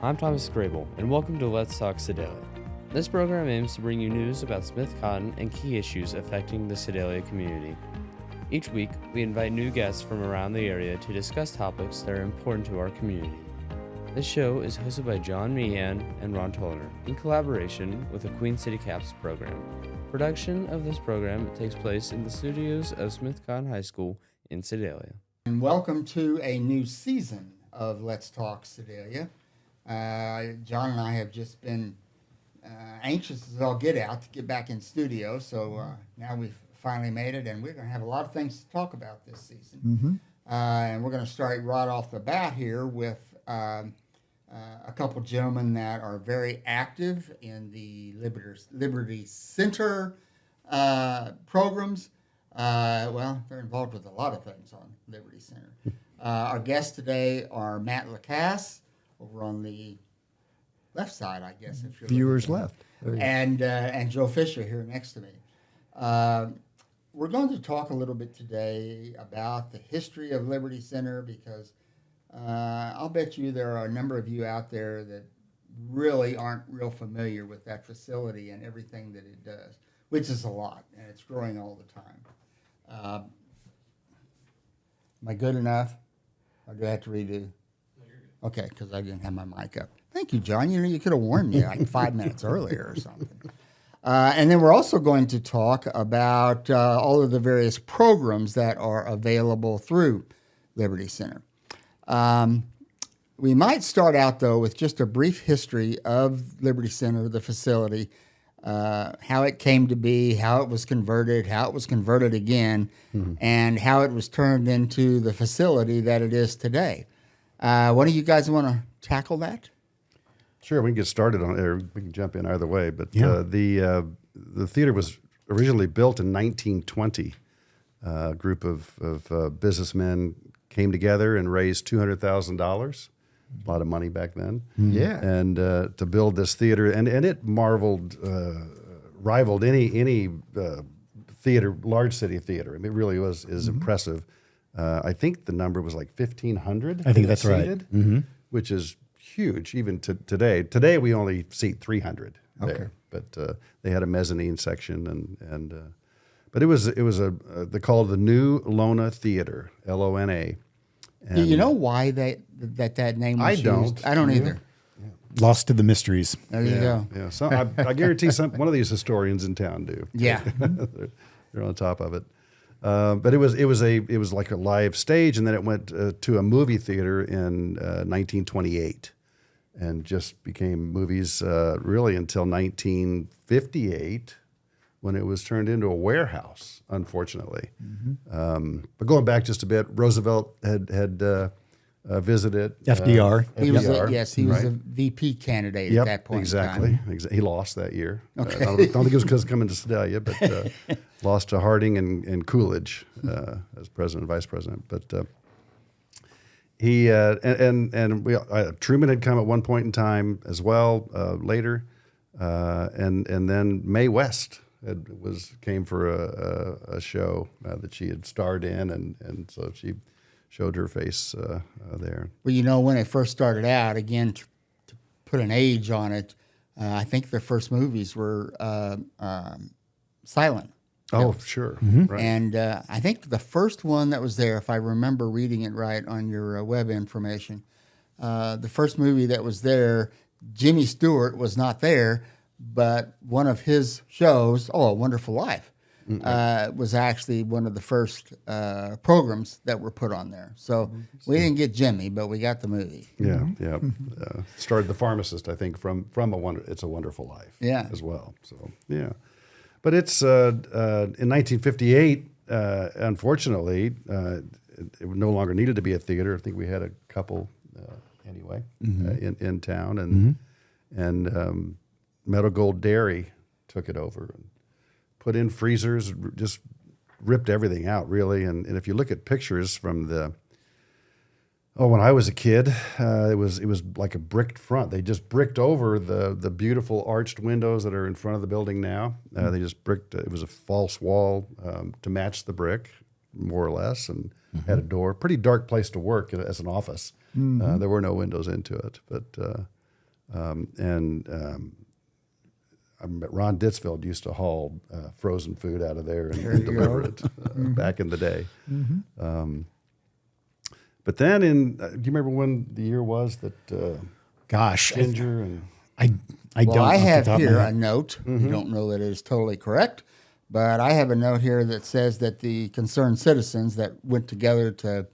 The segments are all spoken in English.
I'm Thomas Grable, and welcome to Let's Talk Sedalia. This program aims to bring you news about Smith Cotton and key issues affecting the Sedalia community. Each week, we invite new guests from around the area to discuss topics that are important to our community. This show is hosted by John Meehan and Ron Tollner in collaboration with the Queen City Caps program. Production of this program takes place in the studios of Smith Cotton High School in Sedalia. And welcome to a new season of Let's Talk Sedalia. John and I have just been anxious as all get out to get back in studio, so now we've finally made it, and we're going to have a lot of things to talk about this season. And we're going to start right off the bat here with a couple gentlemen that are very active in the Liberty Center programs. Well, they're involved with a lot of things on Liberty Center. Our guests today are Matt LaCase over on the left side, I guess, if you're viewers left, and Joe Fischer here next to me. We're going to talk a little bit today about the history of Liberty Center because I'll bet you there are a number of you out there that really aren't real familiar with that facility and everything that it does, which is a lot, and it's growing all the time. Am I good enough, or do I have to redo? No, you're good. Okay, because I didn't have my mic up. Thank you, John. You could have warned me like 5 minutes earlier or something. And then we're also going to talk about all of the various programs that are available through Liberty Center. We might start out, though, with just a brief history of Liberty Center, the facility, how it came to be, how it was converted again, and how it was turned into the facility that it is today. One of you guys want to tackle that? Sure, we can get started on it, or we can jump in either way. But the theater was originally built in 1920. A group of businessmen came together and raised $200,000. A lot of money back then. Yeah. And to build this theater, and it rivaled any theater, large city theater. I mean, it really is impressive. I think the number was like 1,500. I think that's right. Which is huge, even today. Today we only seat 300 there, but they had a mezzanine section, but it was they called it the New Lona Theater, Lona. Do you know why that name was used? I don't either. Lost to the mysteries. There you go. Yeah, so I guarantee one of these historians in town do. Yeah, they're on top of it. But it was like a live stage, and then it went to a movie theater in 1928, and just became movies really until 1958, when it was turned into a warehouse, unfortunately. But going back just a bit, Roosevelt had visited FDR. He was a VP candidate at that point. Exactly. He lost that year. Okay. I don't think it was because coming to Sedalia, but lost to Harding and Coolidge as president and vice president. But he Truman had come at one point in time as well later, and then Mae West came for a show that she had starred in, and so she showed her face there. Well, when it first started out, again, to put an age on it, I think their first movies were silent. Oh, sure. Right. And I think the first one that was there, if I remember reading it right on your web information, the first movie that was there, Jimmy Stewart was not there, but one of his shows, A Wonderful Life, was actually one of the first programs that were put on there. So we didn't get Jimmy, but we got the movie. Yeah. Started The Pharmacist, I think, from It's a Wonderful Life as well. So, yeah. But it's in 1958, unfortunately, it no longer needed to be a theater. I think we had a couple anyway in town, and Meadow Gold Dairy took it over and put in freezers, just ripped everything out, really. And if you look at pictures from when I was a kid, it was like a bricked front. They just bricked over the beautiful arched windows that are in front of the building now. They just bricked. It was a false wall to match the brick, more or less, and had a door. Pretty dark place to work as an office. There were no windows into it, but I met Ron Ditzfeld used to haul frozen food out of there and deliver it back in the day. But then do you remember when the year was that Ginger and... I Well, don't. I off the have top of my here head. a note. I don't know that it is totally correct, but I have a note here that says that the concerned citizens that went together to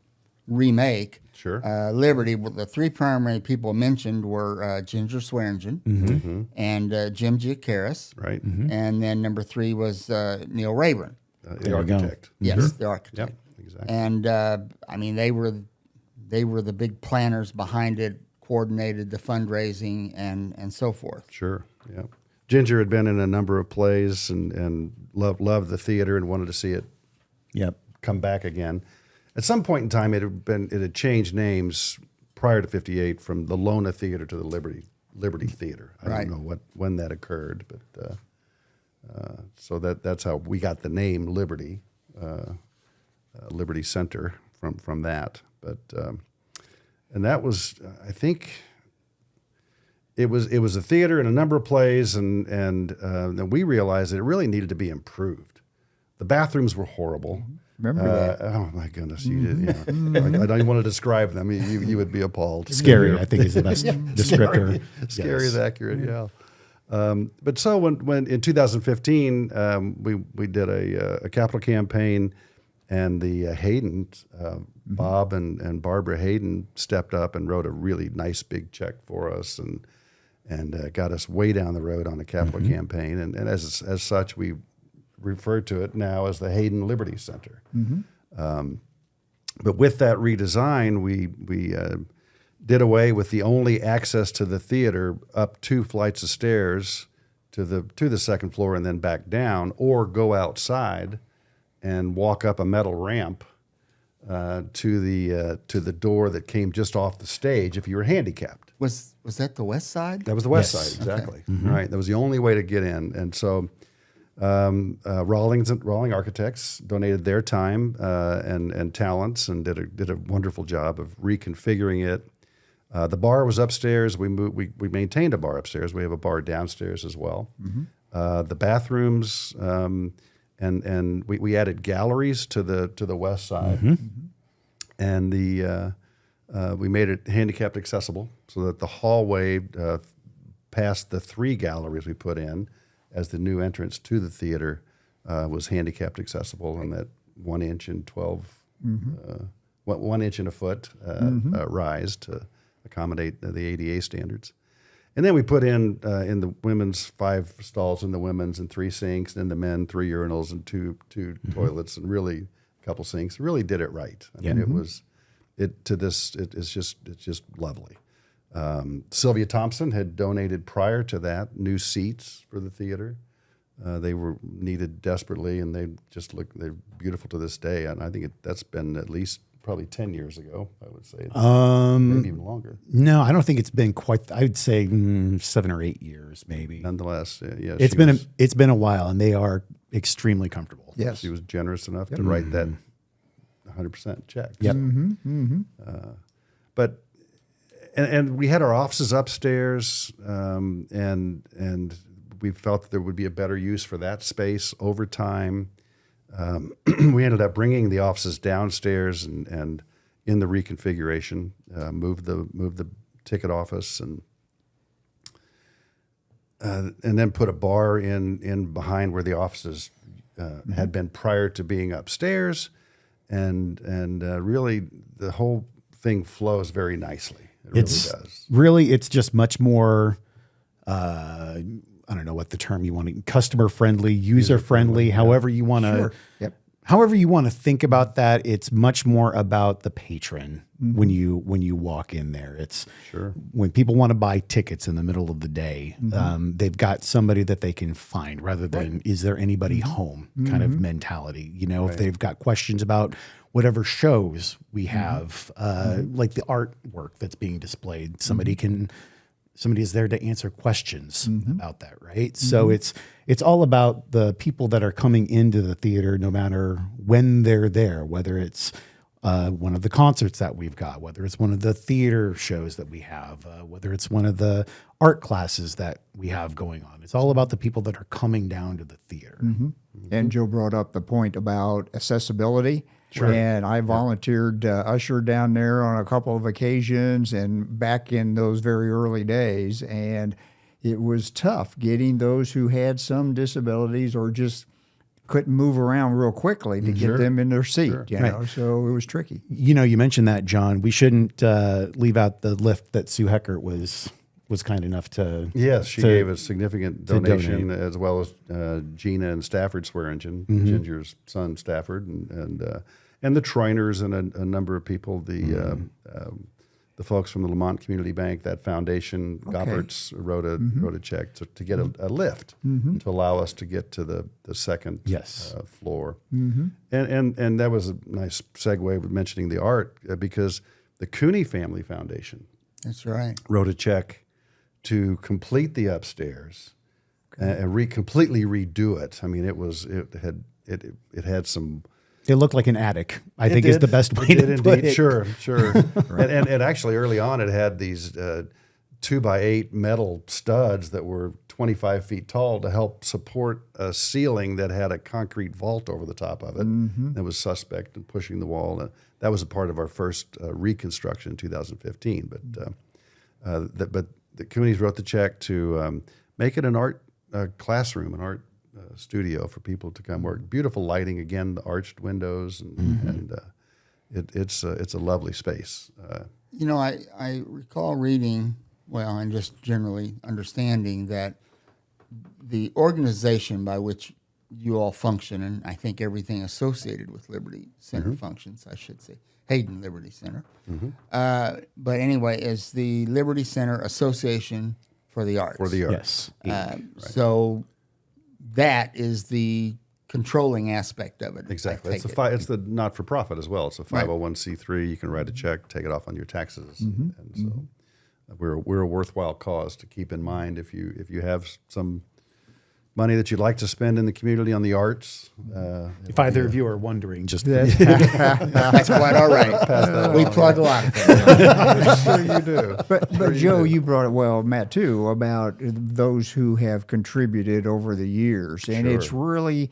remake Sure. Liberty, well, the three primary people mentioned were Ginger Swearingen and Jim Giacaris. Right. And then number 3 was Neil Rayburn. The There you go. architect. Yes, the architect. Yep, exactly. And I mean, they were the big planners behind it, coordinated the fundraising and so forth. Sure. Yeah. Ginger had been in a number of plays and loved the theater and wanted to see it Yep. come back again. At some point in time, it had changed names prior to '58 from the Lona Theater to the Liberty Theater. I Right. don't know when that occurred, but so that's how we got the name Liberty, Liberty Center from that. But and that was, I think, it was a theater and a number of plays, and then we realized that it really needed to be improved. The bathrooms were horrible. Remember that? Oh my goodness! You did, I don't even want to describe them. You would be appalled. Scary, I think, is the best descriptor. Scary Yes. is accurate. Yeah. But so when in 2015 we did a capital campaign, and the Hayden, Bob and Barbara Hayden stepped up and wrote a really nice big check for us and got us way down the road on the capital campaign, and as such we refer to it now as the Hayden Liberty Center. But with that redesign, we did away with the only access to the theater up 2 flights of stairs to the second floor and then back down, or go outside and walk up a metal ramp to the door that came just off the stage if you were handicapped. Was that the west side? That was the west Yes. side, exactly. Right. That was the only way to get in. And so Rawling Architects donated their time and talents and did a wonderful job of reconfiguring it. The bar was upstairs. We maintained a bar upstairs. We have a bar downstairs as well. The bathrooms and we added galleries to the west side, and we made it handicapped accessible so that the hallway past the 3 galleries we put in as the new entrance to the theater was handicapped accessible, and that 1 inch and 1 inch and a foot rise to accommodate the ADA standards. And then we put in the women's 5 stalls in the women's and 3 sinks, and in the men 3 urinals and two toilets and really a couple sinks. Really did it right. I mean, it's just lovely. Sylvia Thompson had donated prior to that new seats for the theater. They were needed desperately, and they're beautiful to this day. And I think that's been at least probably 10 years ago, I would say. Maybe even longer. No, I don't think it's been quite. I would say 7 or 8 years, maybe. Nonetheless, yeah, It's been a while, and they are extremely comfortable. Yes. she was generous enough to write that 100% check. Yep. But and we had our offices upstairs, and we felt that there would be a better use for that space over time. We ended up bringing the offices downstairs and in the reconfiguration, moved the ticket office and then put a bar in behind where the offices had been prior to being upstairs, and really the whole thing flows very nicely. It really does. Really, it's just much more. I don't know what the term you want to, customer friendly, user friendly, however you want to, however you want to think about that. It's much more about the patron when you walk in there. It's when people want to buy tickets in the middle of the day, they've got somebody that they can find rather than is there anybody home kind of mentality. You know, if they've got questions about whatever shows we have, like the artwork that's being displayed, somebody is there to answer questions about that, right? So it's all about the people that are coming into the theater, no matter when they're there, whether it's one of the concerts that we've got, whether it's one of the theater shows that we have, whether it's one of the art classes that we have going on. It's all about the people that are coming down to the theater. And Joe brought up the point about accessibility. Sure. And I volunteered usher down there on a couple of occasions and back in those very early days. And it was tough getting those who had some disabilities or just couldn't move around real quickly to get them in their seat, you know, so it was tricky. You know, you mentioned that, John. We shouldn't leave out the lift that Sue Heckert was kind enough to. Yes, she gave a significant donation, as well as Gina and Stafford Swearingen, Ginger's son Stafford, and the Troiners and a number of people, the folks from the Lamont Community Bank, that foundation, Gopperts wrote a check to get a lift to allow us to get to the second floor. And that was a nice segue with mentioning the art, because the Cooney Family Foundation wrote a check to complete the upstairs and completely redo it. I mean, it had some. It looked like an attic, I think is the best way to put it. Sure. And actually early on it had these 2x8 metal studs that were 25 feet tall to help support a ceiling that had a concrete vault over the top of it. That was suspect in pushing the wall. That was a part of our first reconstruction in 2015. But the Coonies wrote the check to make it an art classroom, an art studio for people to come work. Beautiful lighting, again, the arched windows, and it's a lovely space. You know, I recall reading, and just generally understanding that the organization by which you all function, and I think everything associated with Liberty Center functions, I should say, Hayden Liberty Center. But anyway, is the Liberty Center Association for the Arts. For the Arts. Yes. So that is the controlling aspect of it. Exactly. It's the not-for-profit as well. It's a 501c3. You can write a check, take it off on your taxes, and so we're a worthwhile cause to keep in mind if you have some money that you'd like to spend in the community on the arts. If either of you are wondering, just that's quite all right. We plug a lot of things. I'm sure you do. But Joe, you brought it well, Matt too, about those who have contributed over the years, and it's really.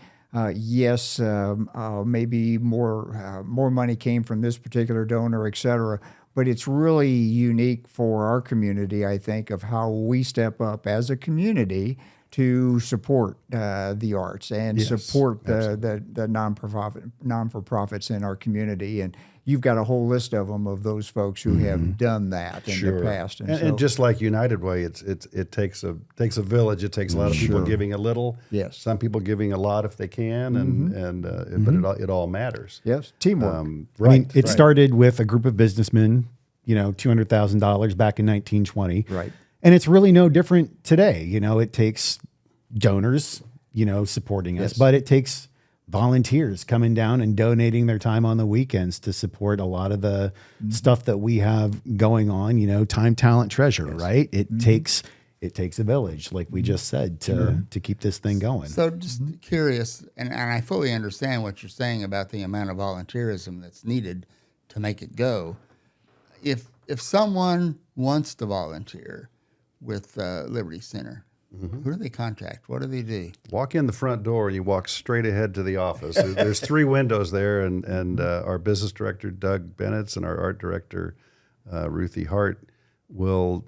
Yes, maybe more money came from this particular donor, et cetera, but it's really unique for our community, I think, of how we step up as a community to support the arts and support the non-for-profits in our community. And you've got a whole list of them, of those folks who have done that in the past. And just like United Way, it takes a village. It takes a lot of people giving a little. Yes. Some people giving a lot if they can, but it all matters. Yes, teamwork. I mean, it started with a group of businessmen, $200,000 back in 1920. Right. And it's really no different today. It takes donors, supporting us, but it takes volunteers coming down and donating their time on the weekends to support a lot of the stuff that we have going on, time, talent, treasure, right? It takes a village, like we just said, to keep this thing going. So just curious, and I fully understand what you're saying about the amount of volunteerism that's needed to make it go. If someone wants to volunteer with Liberty Center, who do they contact? What do they do? Walk in the front door and you walk straight ahead to the office. There's 3 windows there, and our business director, Doug Bennett, and our art director, Ruthie Hart, will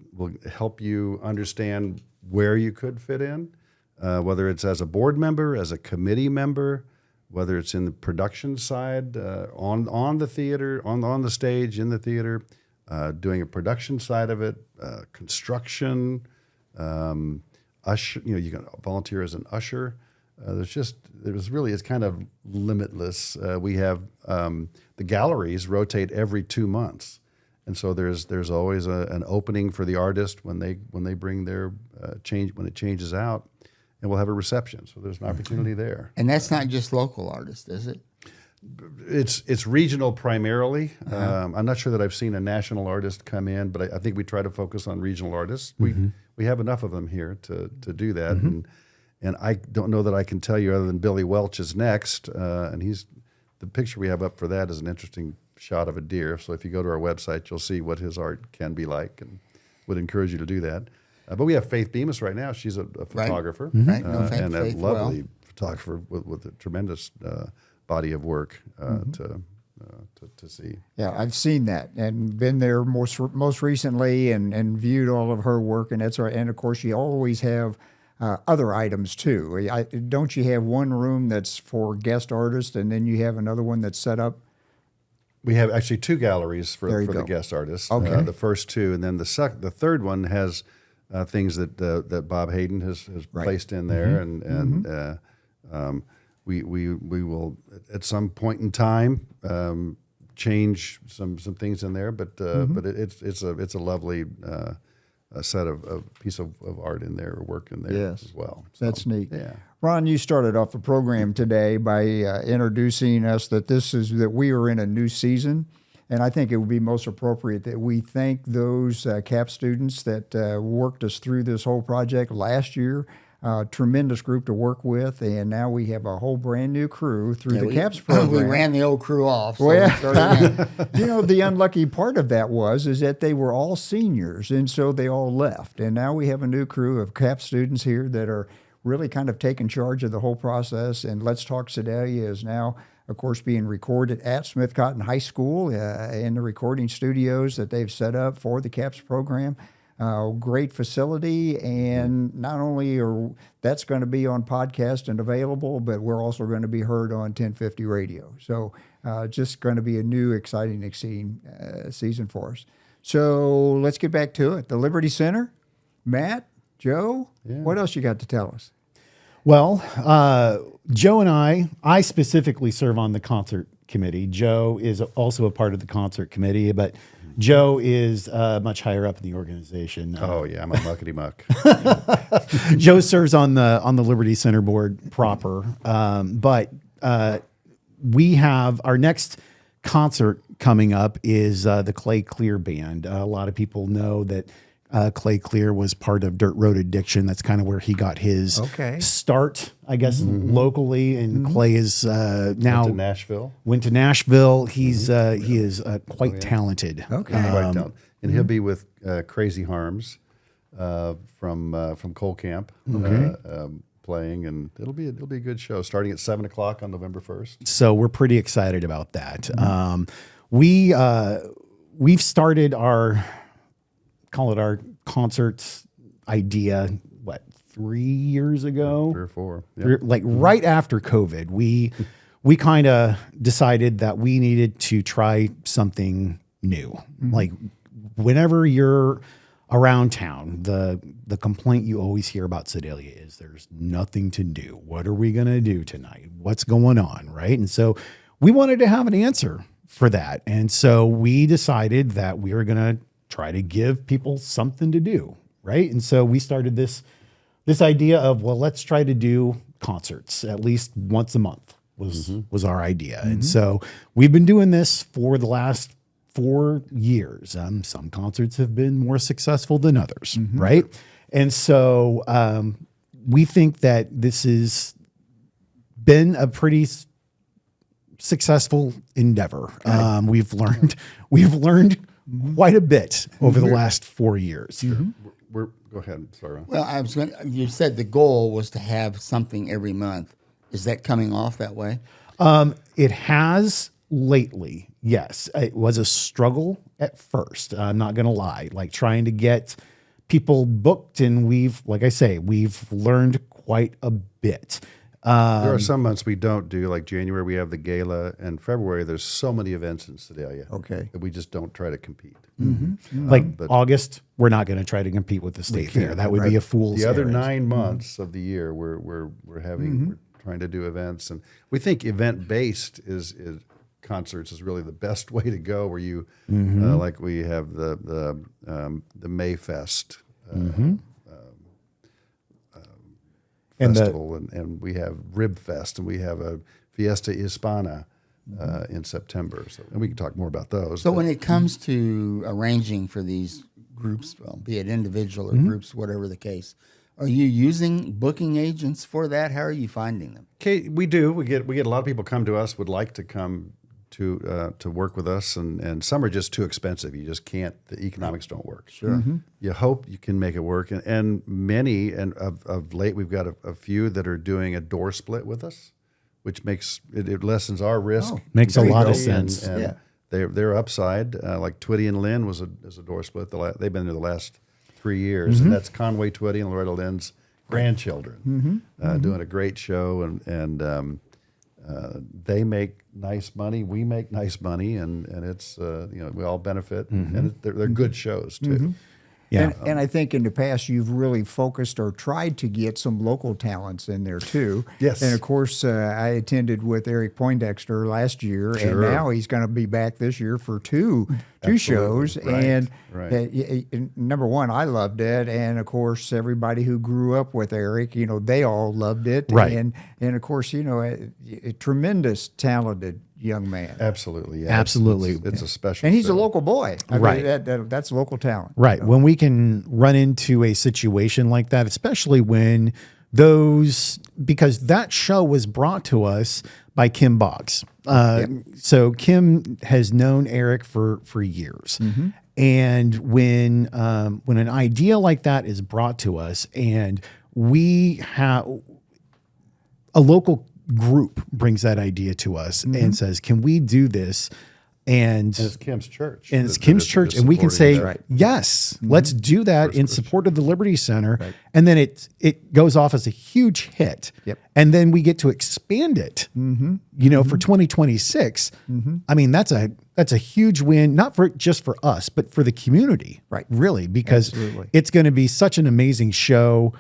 help you understand where you could fit in, whether it's as a board member, as a committee member, whether it's in the production side, on the theater, on the stage, in the theater, doing a production side of it, construction, usher. You can volunteer as an usher. It's kind of limitless. We have the galleries rotate every 2 months, and so there's always an opening for the artist when they bring their when it changes out, and we'll have a reception. So there's an opportunity there. And that's not just local artists, is it? It's regional primarily. I'm not sure that I've seen a national artist come in, but I think we try to focus on regional artists. We have enough of them here to do that, and I don't know that I can tell you other than Billy Welch is next, and the picture we have up for that is an interesting shot of a deer. So if you go to our website, you'll see what his art can be like, and would encourage you to do that. But we have Faith Bemis right now. She's a photographer, Right. No, and a Faith lovely photographer with a tremendous body of work to see. Yeah, I've seen that and been there most recently and viewed all of her work, and that's right. And of course, you always have other items too. Don't you have one room that's for guest artists, and then you have another one that's set up? We have actually 2 galleries for the go. guest artists. Okay. The first 2, and then the third one has things that Bob Hayden has placed in there, and we will at some point in time change some things in there, but it's a lovely set of piece of art in there, or work in there as well. So, that's neat. Yeah. Ron, you started off the program today by introducing us that we are in a new season, and I think it would be most appropriate that we thank those CAP students that worked us through this whole project last year. Tremendous group to work with, and now we have a whole brand new crew through the CAPS program. We ran the old crew off. So Well, we started again. the unlucky part of that is that they were all seniors, and so they all left. And now we have a new crew of CAP students here that are really kind of taking charge of the whole process. And Let's Talk Sedalia is now, of course, being recorded at Smith Cotton High School in the recording studios that they've set up for the CAPS program. Great facility, and not only that's going to be on podcast and available, but we're also going to be heard on 1050 radio. So just going to be a new, exciting season for us. So let's get back to it. The Liberty Center, Matt, Joe, what else you got to tell us? Well, Joe and I specifically serve on the concert committee. Joe is also a part of the concert committee, but Joe is much higher up in the organization. I'm a muckety muck. Joe serves on the Liberty Center board proper, but we have our next concert coming up is the Clay Clear Band. A lot of people know that Clay Clear was part of Dirt Road Addiction. That's kind of where he got his start, I guess, locally. And Clay is now went to Nashville. He is quite talented. Quite talented. And he'll be with Crazy Harms from Cole Camp playing, and it'll be a good show starting at 7:00 on November 1st. So we're pretty excited about that. We've started our concerts idea, 3 years ago? 3 or 4. Yep. Right after COVID, we kind of decided that we needed to try something new. Like whenever you're around town, the complaint you always hear about Sedalia is there's nothing to do. What are we going to do tonight? What's going on, right? And so we wanted to have an answer for that. And so we decided that we were going to try to give people something to do, right? And so we started this idea of, let's try to do concerts at least once a month was our idea. And so we've been doing this for the last 4 years. Some concerts have been more successful than others, right? And so we think that this has been a pretty successful endeavor. We've learned quite a bit over the last 4 years. Go ahead. Sorry, Ron. Well, you said the goal was to have something every month. Is that coming off that way? It has lately, yes. It was a struggle at first. I'm not going to lie. Trying to get people booked, and we've learned quite a bit. There are some months we don't do, like January we have the gala, and February there's so many events in Sedalia. That we just don't try to compete. But August, we're not going to try to compete with the state fair. That would be a fool's The other errand. 9 months of the year we're trying to do events, and we think event based is concerts is really the best way to go. Where you like we have the Mayfest. Festival, and we have Rib Fest, and we have a Fiesta Hispana in September. So, and we can talk more about those. So when it comes to arranging for these groups, be it individual or groups, whatever the case, are you using booking agents for that? How are you finding them? Okay, we do. We get a lot of people come to us, would like to come to work with us, and some are just too expensive. You just can't. The economics don't work. Sure. You hope you can make it work, and many, and of late we've got a few that are doing a door split with us, which makes it lessens our risk. Makes a lot of and- sense. and Their upside, like Twitty and Lynn is a door split. They've been there the last 3 years, and that's Conway Twitty and Loretta Lynn's grandchildren doing a great show, and they make nice money. We make nice money, and it's we all benefit, and they're good shows too. Yeah. And I think in the past you've really focused or tried to get some local talents in there too. Yes. And of course, I attended with Eric Poindexter last year, and Sure. now he's going to be back this year for two shows. Right, And right. Number one, I loved it, and of course, everybody who grew up with Eric, they all loved it. Right. And of course, a tremendous talented young man. Absolutely, yeah. Absolutely. It's a special. And he's a show. local boy. I mean, Right. that's local talent. Right. When we can run into a situation like that, especially when because that show was brought to us by Kim Boggs. So Kim has known Eric for years. And when an idea like that is brought to us, and we have a local group brings that idea to us and says, "Can we do this?" And it's Kim's church. and it's Kim's church, and we can say, yes, let's do that in support of the Liberty Center. And then it goes off as a huge hit. Yep. And then we get to expand it, for 2026. I mean, that's a huge win, not just for us, but for the community. Right. Really, because Absolutely. it's going to be such an amazing show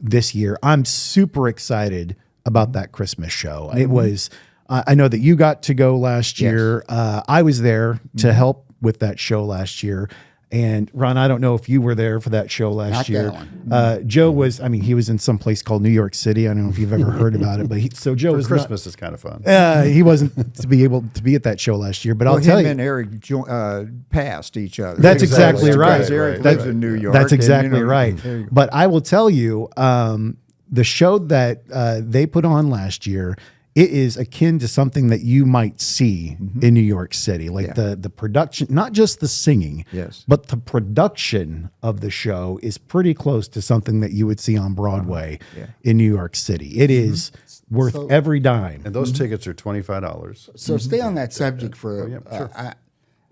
this year. I'm super excited about that Christmas show. It was, I know that you got to go last year. I was there to help with that show last year. And Ron, I don't know if you were there for that show last Not year. that one. Joe was, he was in some place called New York City. I don't know if you've ever heard about it, but Joe For was Christmas is kind of fun. he wasn't to be able to be at that show last year, but I'll Well, tell him you. and Eric passed each other. That's exactly right. Because Eric Right, lives right. in New York. That's and, exactly right. there you go. But I will tell you, the show that they put on last year, it is akin to something that you might see in New York City, like the production, not just the singing, Yes. but the production of the show is pretty close to something that you would see on Broadway in New York City. It is worth So- every dime. And those tickets are $25. So stay on that subject for,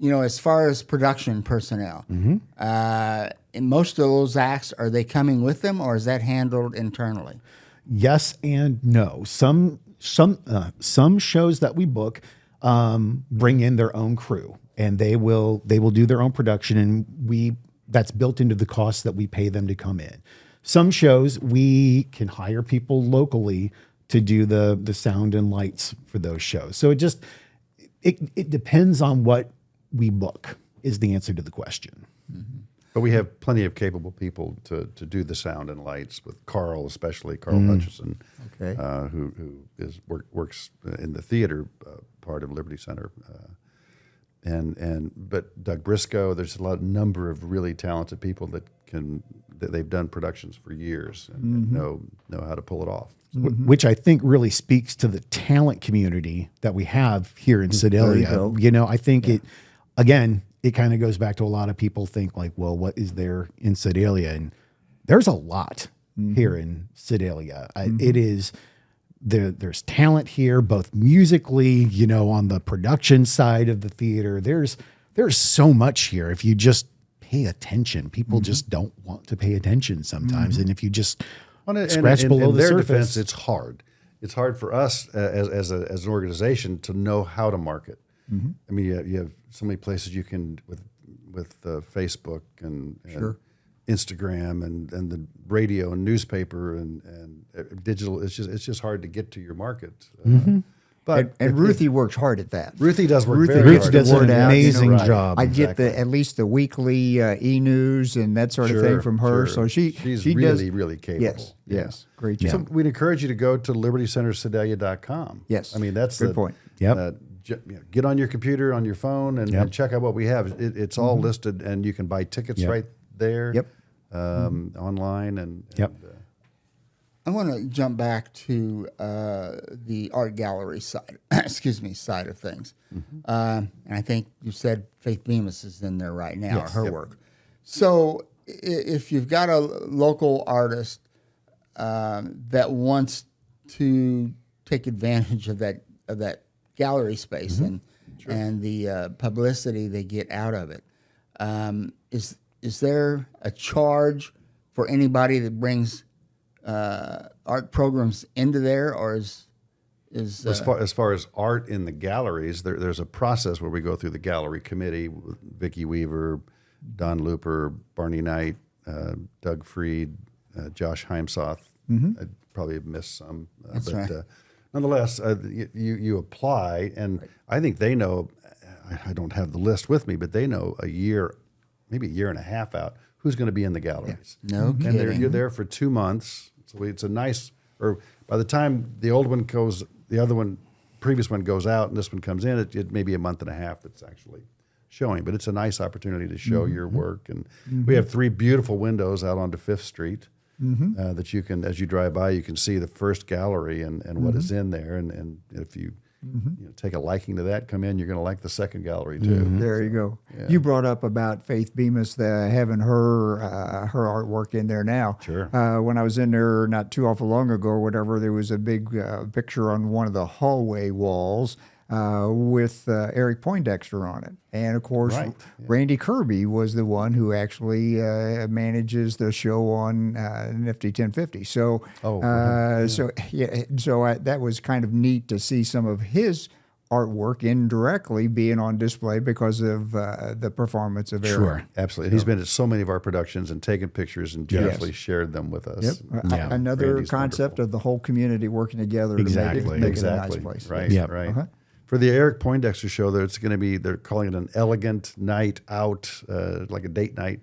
as far as production personnel. In most of those acts, are they coming with them, or is that handled internally? Yes and no. Some shows that we book bring in their own crew, and they will do their own production, and that's built into the cost that we pay them to come in. Some shows we can hire people locally to do the sound and lights for those shows. So it depends on what we book is the answer to the question. But we have plenty of capable people to do the sound and lights, with Carl, especially Carl Hutchison, who works in the theater part of Liberty Center, but Doug Briscoe. There's a number of really talented people that they've done productions for years and know how to pull it off. Which I think really speaks to the talent community that we have here in Sedalia. I think it kind of goes back to a lot of people think like, well, what is there in Sedalia? And there's a lot here in Sedalia. It is there's talent here, both musically, on the production side of the theater. There's so much here. If you just pay attention, people just don't want to pay attention sometimes. And if you just scratch below in the their surface, defense, it's hard. It's hard for us as an organization to know how to market. I mean, you have so many places you can with Facebook and Instagram and the radio and newspaper and digital. It's just hard to get to your market. But Ruthie works hard at that. Ruthie does work very Ruthie hard. does an word out, amazing Right. job. I get at least the weekly e-news and that sort of thing from her. Sure. So she really, does, really capable. Yes, great So job. we'd encourage you to go to libertycentersedalia.com. Yes. I mean, that's Good point. Yep. Get on your computer, on your phone, and check out what we have. It's all listed, and you can buy tickets right there. Yep. Online and. Yep. I want to jump back to the art gallery side, side of things. And I think you said Faith Bemis is in there right now, Yes. her work. So if you've got a local artist that wants to take advantage of that gallery space and the publicity they get out of it, is there a charge for anybody that brings art programs into there, or is as far as art in the galleries, there's a process where we go through the gallery committee with Vicki Weaver, Don Looper, Barney Knight, Doug Freed, Josh Heimsoth. I probably have missed some, That's right. Nonetheless, you apply, and I think they know. I don't have the list with me, but they know a year, maybe a year and a half out, who's going to be in the galleries. No And kidding. you're there for 2 months. So it's a nice, or by the time the old one goes, the other one, previous one goes out and this one comes in, it may be a month and a half that's actually showing. But it's a nice opportunity to show your work. And we have 3 beautiful windows out onto 5th Street that you can, as you drive by, you can see the first gallery and what is in there. And if you take a liking to that, come in, you're going to like the second gallery too. There you go. You brought up about Faith Bemis having her her artwork in there now. Sure. When I was in there not too awful long ago or whatever, there was a big picture on one of the hallway walls with Eric Poindexter on it. And of course, Right. Randy Kirby was the one who actually manages the show on Nifty 1050. So, that was kind of neat to see some of his artwork indirectly being on display because of the performance of Eric. Sure. Absolutely. He's been at so many of our productions and taken pictures and generously shared them with us. Yep. Another Randy's concept wonderful. of the whole community working together Exactly. to make it a nice Exactly. place. Right. Yep. Right. For the Eric Poindexter show, it's going to be, they're calling it an elegant night out, like a date night.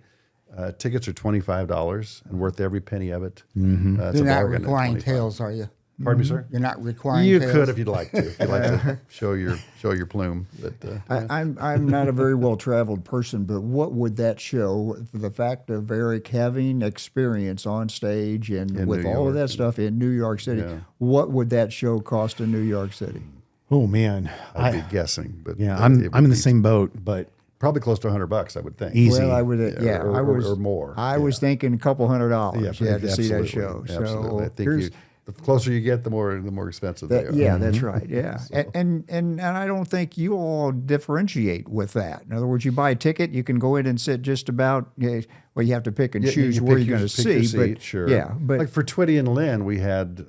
Tickets are $25 and worth every penny of it. It's You're a not bargain at requiring 25. tails, are you? Pardon me, sir? You're not requiring You tails? could if you'd like to. If you'd like to show your plume. But I'm not a very well traveled person, but what would that show? The fact of Eric having experience on stage and In with New all York, of that stuff in New York City, what would that show cost in New York City? Oh man, I'd be guessing. But yeah, it I'm would in the be same boat, but probably close to $100, I would think. Easy. Well, I would, I was or more. I was thinking a couple $100. Yeah, to see that absolutely. show. Absolutely. I So think the closer you get, the more expensive they are. yeah, that's right. Yeah, and I don't think you all differentiate with that. In other words, you buy a ticket, you can go in and sit just about. Well, you have to pick and choose you where pick you're going your- to pick your see. seat, But sure. yeah, but like for Twitty and Lynn, we had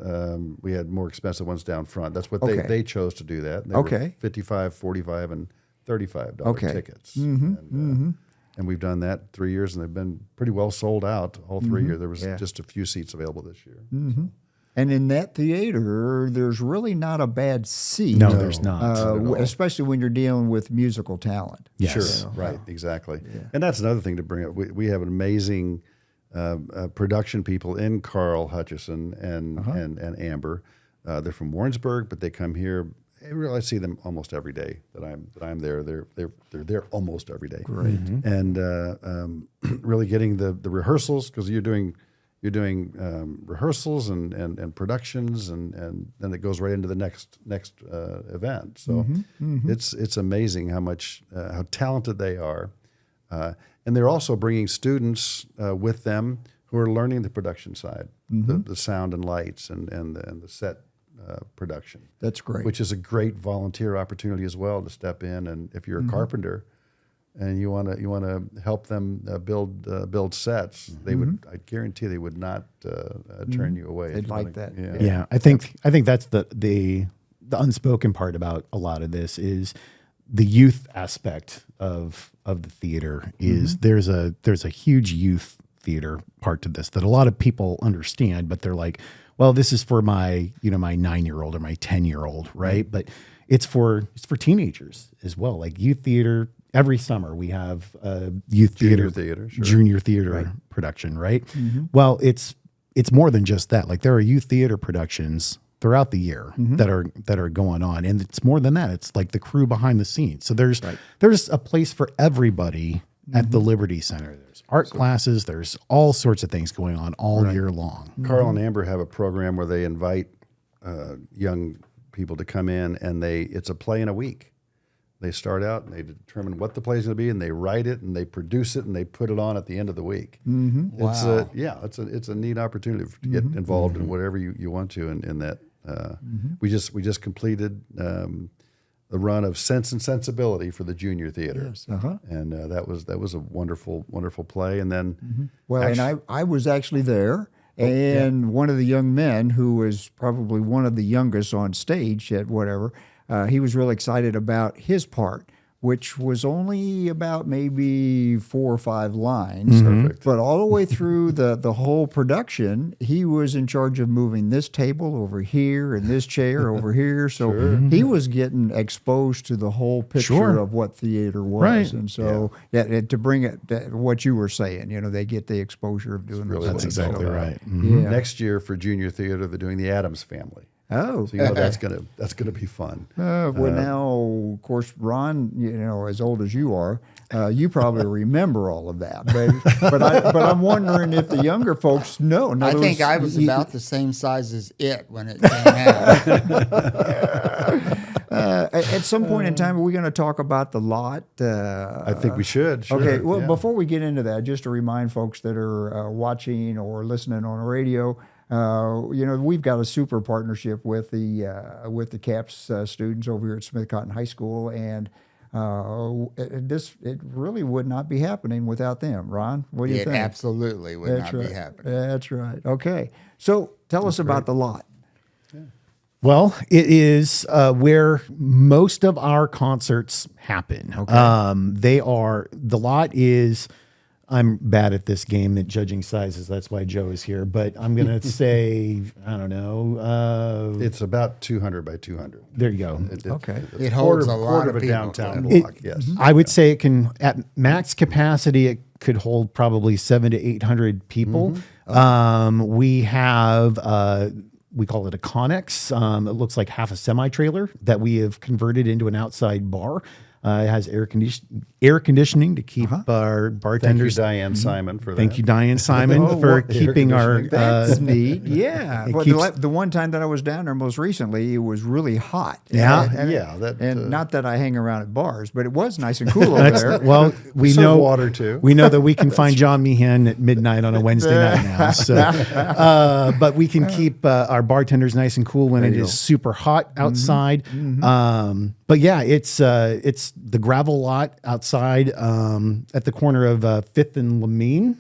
more expensive ones down front. That's what Okay. they chose to do that. They Okay. were $55, $45, and $35 Okay. tickets. And we've done that 3 years, and they've been pretty well sold out all 3 years. There was just a few seats available this year. and in that theater, there's really not a bad seat. no, there's not. Especially when you're dealing with musical talent. Yes. Sure, right, exactly. And that's another thing to bring up. We have an amazing production people in Carl Hutchison and Amber. They're from Warrensburg, but they come here. I see them almost every day that I'm there. They're there almost every day. Great. And really getting the rehearsals, because you're doing rehearsals and productions, and then it goes right into the next event. So it's amazing how talented they are, and they're also bringing students with them who are learning the production side, the sound and lights and the set production. That's great. Which is a great volunteer opportunity as well to step in, and if you're a carpenter and you want to help them build sets, they would. I guarantee they would not turn you away. They'd like that. Yeah, I think that's the unspoken part about a lot of this is the youth aspect of the theater. Is there's a huge youth theater part to this that a lot of people understand, but they're like, well, this is for my my 9-year-old or my 10-year-old, right? But it's for teenagers as well. Like youth theater, every summer we have a youth Junior theater, theater, sure. junior theater production, right? Well, it's more than just that. Like there are youth theater productions throughout the year that are going on, and it's more than that. It's like the crew behind the scenes. So there's a place for everybody at the Liberty Center. There's art classes. There's all sorts of things going on all year long. Carl and Amber have a program where they invite young people to come in, and it's a play in a week. They start out and they determine what the play is going to be, and they write it and they produce it and they put it on at the end of the week. Wow. It's a neat opportunity to get involved in whatever you want to in that. We just completed the run of Sense and Sensibility for the junior theater, and that was a wonderful play. And then, and I was actually there. And one of the young men, who was probably one of the youngest on stage at whatever, he was really excited about his part, which was only about maybe 4 or 5 lines. Perfect. But all the way through the whole production, he was in charge of moving this table over here and this chair over here. So he was getting exposed to the whole picture of what theater was. Right. And so to bring it, what you were saying, they get the exposure of doing really those That's things. exactly right. Yeah. next year for junior theater, they're doing the Addams Family. Oh, So that's gonna be fun. well, now, of course, Ron, as old as you are, you probably remember all of that. But I'm wondering if the younger folks know. I think I was about the same size as it when it came out. At some point in time, are we going to talk about the lot? I think we should. Sure. Okay, well, Yeah. before we get into that, just to remind folks that are watching or listening on the radio, we've got a super partnership with the CAPS students over here at Smith Cotton High School, and it really would not be happening without them. Ron, what do you It think? absolutely would not be happening. That's right. Okay, so tell us about the lot. Well, it is where most of our concerts happen. The lot is, I'm bad at this game at judging sizes. That's why Joe is here. But I'm going to say, I don't know. It's about 200 by 200. There you go. Okay. It holds a lot quarter of of a people. downtown It- block. Yes. I would say it can, at max capacity, it could hold probably 700 to 800 people. We have, we call it a Connex. It looks like half a semi-trailer that we have converted into an outside bar. It has air conditioning to keep our Thank you, bartenders. Diane Simon, for that. Thank you, Diane Simon, for keeping our. That's neat. Yeah. it Well, keeps- the one time that I was down there most recently, it was really hot. Yeah. And not that I hang around at bars, but it was nice and cool over there. Well, we Serve know water, too. We know that we can find John Meehan at midnight on a Wednesday night now. So, but we can keep our bartenders nice and cool when it is super hot outside. But yeah, it's the gravel lot outside at the corner of 5th and Lamine.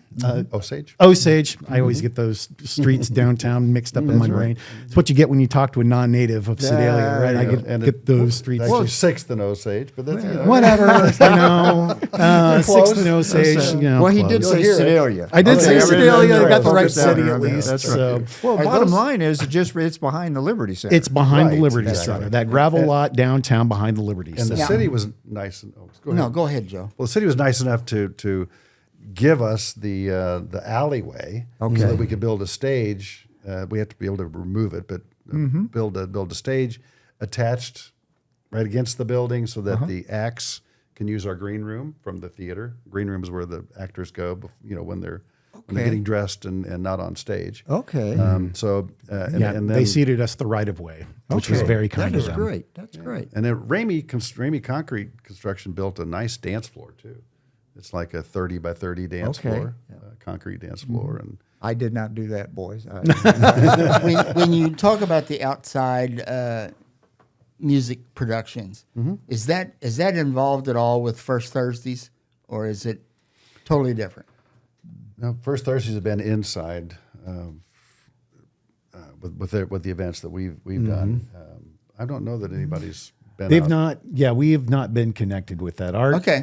Osage. Osage. I always get those streets downtown mixed up in my brain. It's what you get when you talk to a non-native of Sedalia, right? I get those streets. Actually, 6th and Osage, but that's Whatever, 6th and Osage. Well, he did say Sedalia. I did say Okay, Sedalia. I got the right focus down city there at on that. least. That's right. So Well, bottom line is it's behind the Liberty Center. it's behind the Right, Liberty exactly. Center. That gravel lot downtown behind the Liberty And Center. the city was nice. Go ahead. No, go ahead, Joe. Well, the city was nice enough to give us the alleyway so that we could build a stage. We have to be able to remove it, but build a stage attached right against the building so that the acts can use our green room from the theater. Green room is where the actors go, when they're getting dressed and not on stage. Okay. And they then seated us the right of way, which was very kind That of is them. great. That's great. And then Ramey Concrete Construction built a nice dance floor too. It's like a 30 by 30 dance floor, concrete dance floor, and I did not do that, boys. when you talk about the outside music productions, is that involved at all with First Thursdays, or is it totally different? no, First Thursdays have been inside with the events that we've done. I don't know that anybody's been. They've out. not, yeah, we have not been connected with that.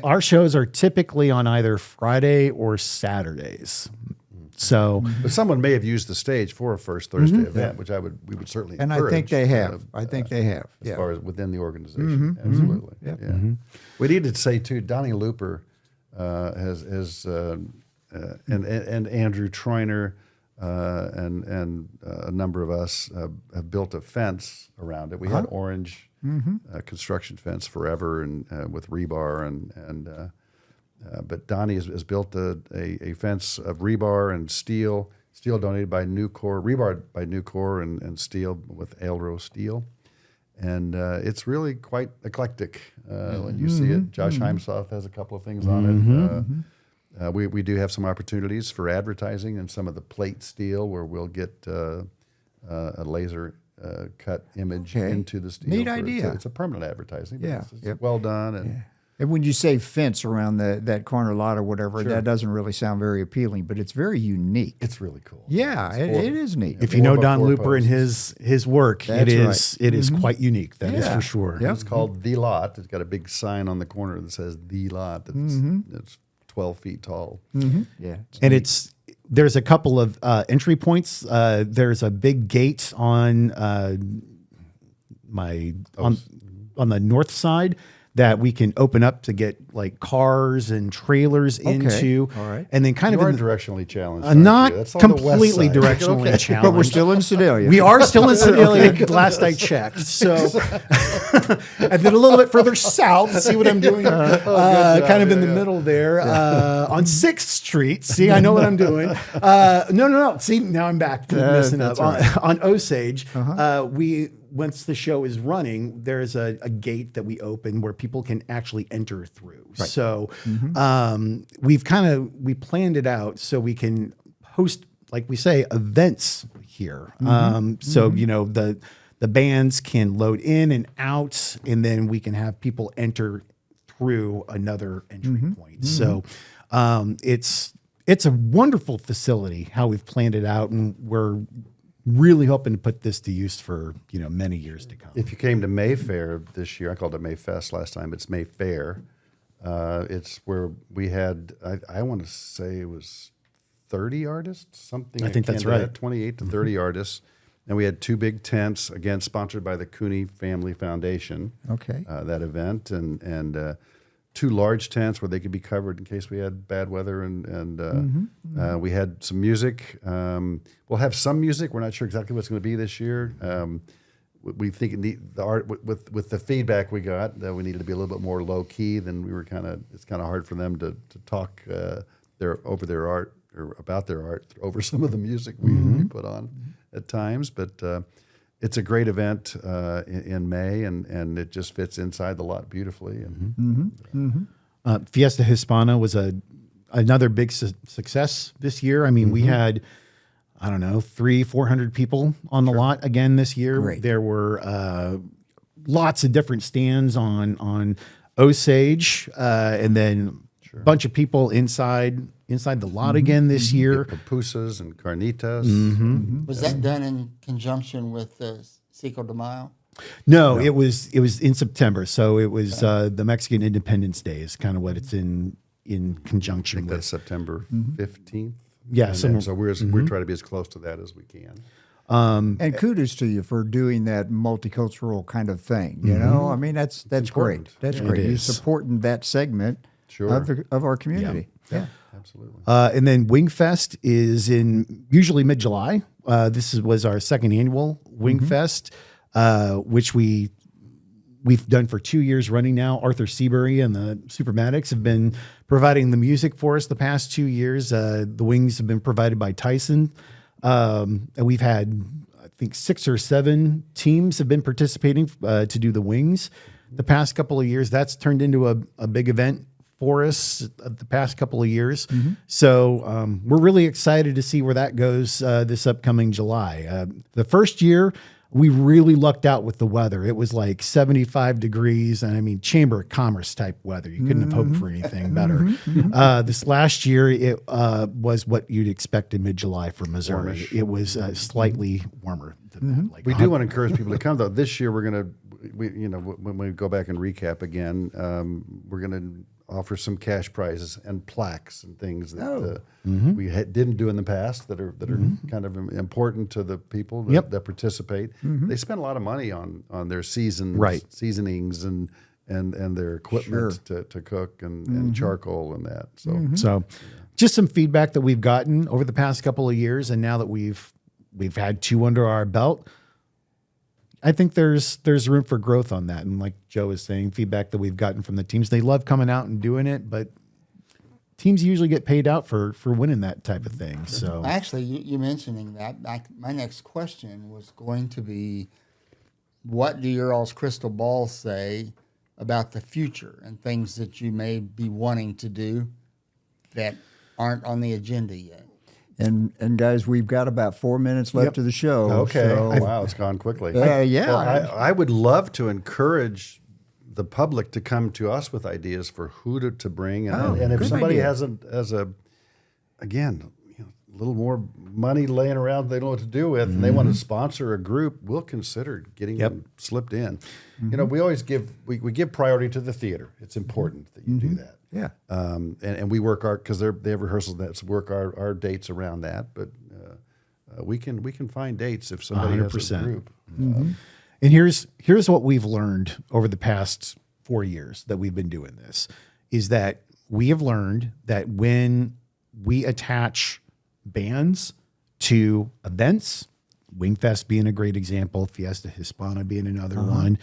Our shows are typically on either Friday or Saturdays. So But someone may have used the stage for a First Thursday event, which we would certainly And encourage. I think they have. As far as within the organization, absolutely. Yep. Yeah. We need to say too, Donnie Looper has and Andrew Troiner and a number of us have built a fence around it. We had orange construction fence forever and with rebar But Donnie has built a fence of rebar and steel donated by Nucor, rebar by Nucor, and steel with Ailro steel. And it's really quite eclectic when you see it. Josh Heimsoth has a couple of things on it. We do have some opportunities for advertising and some of the plate steel where we'll get a laser cut image into the steel. Neat idea. It's a permanent advertising. But Yeah. it's well done. And And when you say fence around that corner lot or whatever, that doesn't really sound very appealing, but it's very unique. it's really cool. Yeah, it is neat. If you know 4x4 Don Looper and posts. his work, That's it is quite unique. That is for sure. Yep. It's called The Lot. It's got a big sign on the corner that says The Lot. It's 12 feet tall. Yeah. And there's a couple of entry points. There's a big gate on on the north side that we can open up to get like cars and trailers into. All right. And then kind You of are in directionally challenged. aren't not you? That's on the west completely side. directionally Okay. challenged. But we're still in Sedalia. We are still in Sedalia, last I checked. So, and then a little bit further south, see what I'm doing? Kind of in the middle there, on 6th Street. See, I know what I'm doing. No. See, now I'm back to messing up. On Osage, once the show is running, there's a gate that we open where people can actually enter through. Right. So we planned it out so we can host, like we say, events here. So, the bands can load in and out, and then we can have people enter through another entry point. So it's a wonderful facility how we've planned it out, and we're really hoping to put this to use for many years to come. If you came to Mayfair this year, I called it Mayfest last time. It's Mayfair. It's where we had, I want to say it was 30 artists, something. I think that's akin to that, right. 28 to 30 artists. And we had 2 big tents, again, sponsored by the Cooney Family Foundation. Okay. That event. And 2 large tents where they could be covered in case we had bad weather. And we had some music. We'll have some music. We're not sure exactly what's going to be this year. We think the art with the feedback we got that we needed to be a little bit more low key than we were it's kind of hard for them to talk over their art or about their art over some of the music we put on at times. But it's a great event in May, and it just fits inside the lot beautifully. And Fiesta Hispana was another big success this year. I mean, we had, 300-400 people on the lot again this year. Great. There were lots of different stands on Osage, and then a bunch of people inside the lot again this year. Pupusas and carnitas. Was that done in conjunction with Cinco de Mayo? No, it was in September, so it was the Mexican Independence Day is kind of what it's in conjunction I think with. that's September 15th. Yeah, and so we're trying to be as close to that as we can. And kudos to you for doing that multicultural kind of thing. I mean, that's great. important. That's It great. You're is. supporting that segment of our community. Yeah. Absolutely. And then Wingfest is in usually mid-July. This was our second annual Wingfest, which we've done for 2 years running now. Arthur Seabury and the Supermatics have been providing the music for us the past 2 years. The wings have been provided by Tyson. And we've had, I think, 6 or 7 teams have been participating to do the wings the past couple of years. That's turned into a big event for us the past couple of years. So we're really excited to see where that goes this upcoming July. The first year, we really lucked out with the weather. It was like 75 degrees, and I mean, Chamber of Commerce type weather. You couldn't have hoped for anything better. This last year, it was what you'd expect in mid-July for Missouri. Warmish. It was slightly warmer than that. Like We do want to encourage people to come, though. This year, when we go back and recap again, we're going to offer some cash prizes and plaques and things that we didn't do in the past that are kind of important to the people that participate. They spend a lot of money on their seasonings and their equipment to cook and charcoal and that. So just some feedback that we've gotten over the past couple of years, and now that we've had 2 under our belt, I think there's room for growth on that. And like Joe is saying, feedback that we've gotten from the teams, they love coming out and doing it, but teams usually get paid out for winning that type of thing. So actually, you mentioning that, my next question was going to be, what do your all's crystal balls say about the future and things that you may be wanting to do that aren't on the agenda yet? And guys, we've got about 4 minutes left of the show. Okay. So, Wow, it's gone quickly. yeah. Well, I would love to encourage the public to come to us with ideas for who to bring, and if somebody has a little more money laying around they don't know what to do with, and they want to sponsor a group, we'll consider getting them slipped in. You know, we always give priority to the theater. It's important that you do that. Yeah. And we work because they have rehearsals that work our dates around that, but we can find dates if somebody 100%. has a group. And here's what we've learned over the past 4 years that we've been doing this, is that we have learned that when we attach bands to events, Wingfest being a great example, Fiesta Hispana being another one,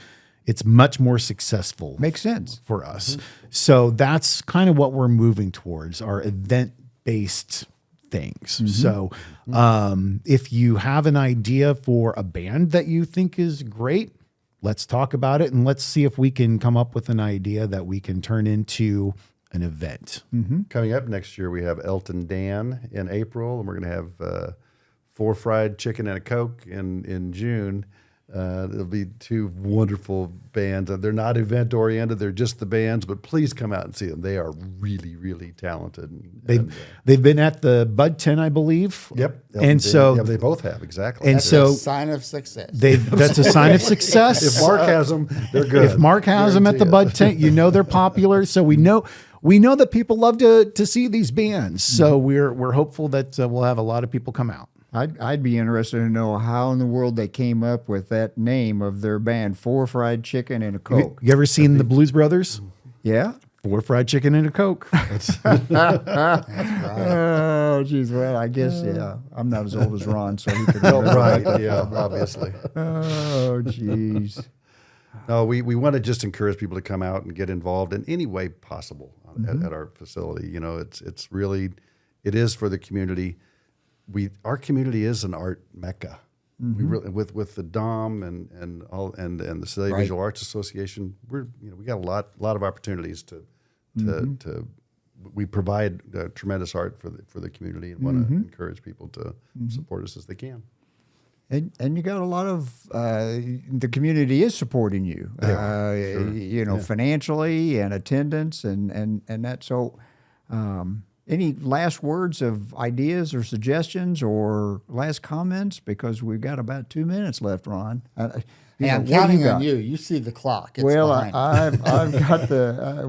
it's much more successful. Makes sense for us. So that's kind of what we're moving towards, our event-based things. So if you have an idea for a band that you think is great, let's talk about it, and let's see if we can come up with an idea that we can turn into an event. Coming up next year, we have Elton Dan in April, and we're going to have 4 fried chicken and a Coke in June. There'll be 2 wonderful bands. They're not event oriented; they're just the bands. But please come out and see them. They are really, really talented. They've been at the Bud Tent, I believe. Yep. And so they both have exactly. And That's so a sign of success. that's a sign of success. If Mark has them, they're good. If Mark has them at the Bud Tent, you know they're popular. So we know that people love to see these bands. So we're hopeful that we'll have a lot of people come out. I'd be interested to know how in the world they came up with that name of their band, 4 fried chicken and a Coke. You ever seen the Blues Brothers? Yeah? 4 fried chicken and a Coke. Oh, geez. Well, I guess, yeah. I'm not as old as Ron, so he could Right, yeah, obviously. Oh, geez. No, we want to just encourage people to come out and get involved in any way possible at our facility. You know, it is for the community. Our community is an art mecca. We really, with the DOM and the Sedalia Visual Arts Association, we got a lot of opportunities to we provide tremendous art for the community, and want to encourage people to support us as they can. And you got a lot of the community is supporting you, financially and attendance and that. So, any last words of ideas or suggestions or last comments? Because we've got about 2 minutes left, Ron. I'm counting on you. You see the clock. It's behind. I've got the.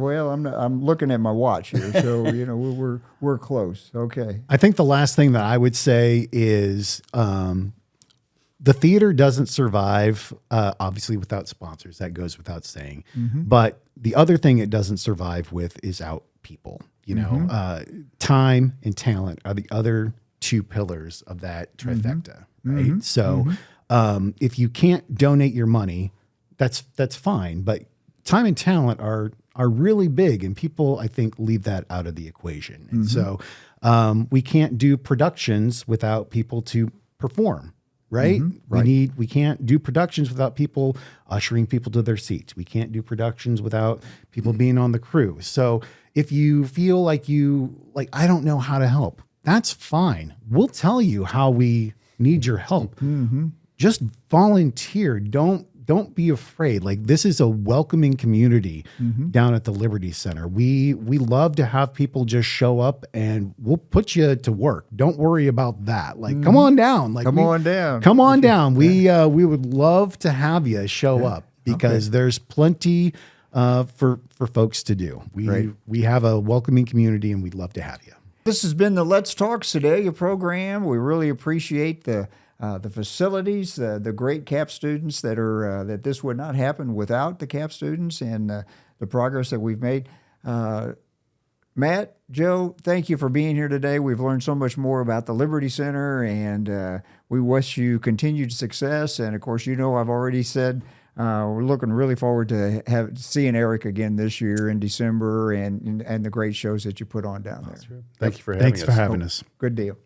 I'm looking at my watch here, so we're close. Okay. I think the last thing that I would say is the theater doesn't survive, obviously, without sponsors. That goes without saying. But the other thing it doesn't survive with is out people. Time and talent are the other 2 pillars of that trifecta, right? So if you can't donate your money, that's fine. But time and talent are really big, and people, I think, leave that out of the equation. And so we can't do productions without people to perform. Right? We can't do productions without people ushering people to their seats. We can't do productions without people being on the crew. So if you feel like I don't know how to help, that's fine. We'll tell you how we need your help. Just volunteer. Don't be afraid. Like, this is a welcoming community down at the Liberty Center. We love to have people just show up, and we'll put you to work. Don't worry about that. Like, come on down. Like, come on down. Come on down. We would love to have you show up, because there's plenty for folks to do. We have a welcoming community, and we'd love to have you. This has been the Let's Talk Sedalia program. We really appreciate the facilities, the great CAP students that this would not happen without the CAP students, and the progress that we've made. Matt, Joe, thank you for being here today. We've learned so much more about the Liberty Center, and we wish you continued success. And of course, I've already said we're looking really forward to seeing Eric again this year in December and the great shows that you put on down there. Thank you for having us. Thanks for having us. Good deal.